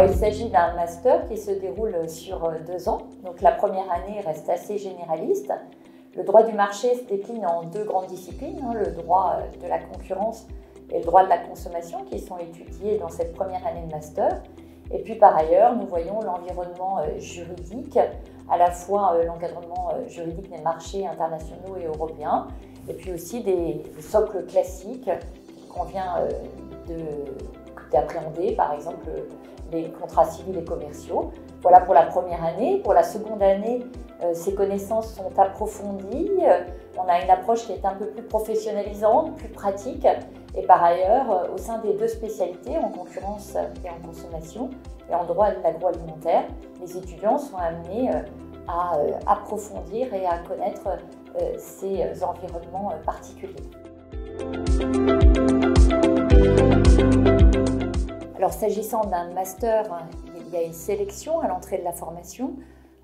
il s'agit d'un master qui se déroule sur 2 ans. Donc la première année reste assez généraliste. Le droit du marché se décline en 2 grandes disciplines, le droit de la concurrence et le droit de la consommation qui sont étudiés dans cette première année de master. Et puis par ailleurs, nous voyons l'environnement juridique, à la fois l'encadrement juridique des marchés internationaux et européens, et puis aussi des socles classiques qu'il convient d'appréhender, par exemple les contrats civils et commerciaux. Voilà pour la première année. Pour la seconde année, ces connaissances sont approfondies. On a une approche qui est un peu plus professionnalisante, plus pratique. Et par ailleurs, au sein des 2 spécialités, en concurrence et en consommation, et en droit de l'agroalimentaire, les étudiants sont amenés à approfondir et à connaître ces environnements particuliers. Alors, s'agissant d'un master, il y a une sélection à l'entrée de la formation.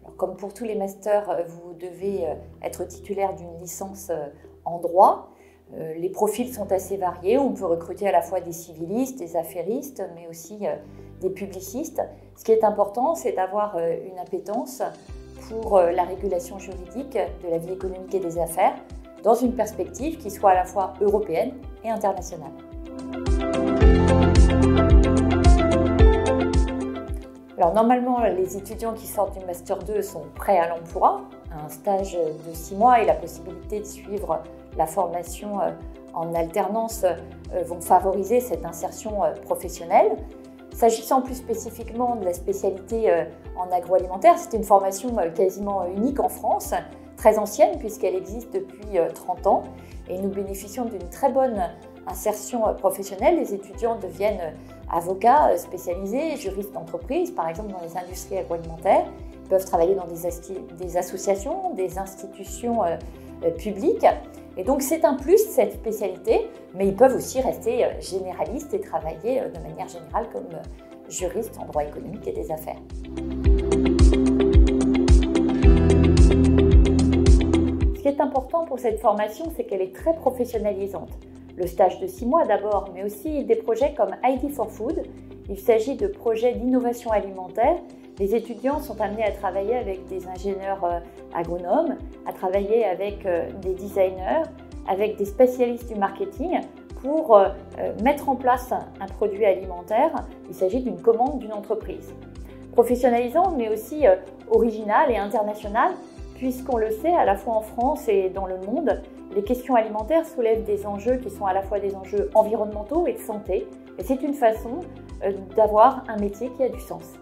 Alors, comme pour tous les masters, vous devez être titulaire d'une licence en droit. Les profils sont assez variés. On peut recruter à la fois des civilistes, des affairistes, mais aussi des publicistes. Ce qui est important, c'est d'avoir une appétence pour la régulation juridique de la vie économique et des affaires dans une perspective qui soit à la fois européenne et internationale. Alors normalement, les étudiants qui sortent du Master 2 sont prêts à l'emploi. Un stage de 6 mois et la possibilité de suivre la formation en alternance vont favoriser cette insertion professionnelle. S'agissant plus spécifiquement de la spécialité en agroalimentaire, c'est une formation quasiment unique en France, très ancienne puisqu'elle existe depuis 30 ans et nous bénéficions d'une très bonne insertion professionnelle. Les étudiants deviennent avocats spécialisés, juristes d'entreprise, par exemple dans les industries agroalimentaires. Ils peuvent travailler dans des associations, des institutions publiques. Et donc c'est un plus cette spécialité, mais ils peuvent aussi rester généralistes et travailler de manière générale comme juristes en droit économique et des affaires. Ce qui est important pour cette formation, c'est qu'elle est très professionnalisante. Le stage de 6 mois d'abord, mais aussi des projets comme ID for Food. Il s'agit de projets d'innovation alimentaire. Les étudiants sont amenés à travailler avec des ingénieurs agronomes, à travailler avec des designers, avec des spécialistes du marketing pour mettre en place un produit alimentaire. Il s'agit d'une commande d'une entreprise. Professionnalisant, mais aussi original et international, puisqu'on le sait, à la fois en France et dans le monde, les questions alimentaires soulèvent des enjeux qui sont à la fois des enjeux environnementaux et de santé. Et c'est une façon d'avoir un métier qui a du sens.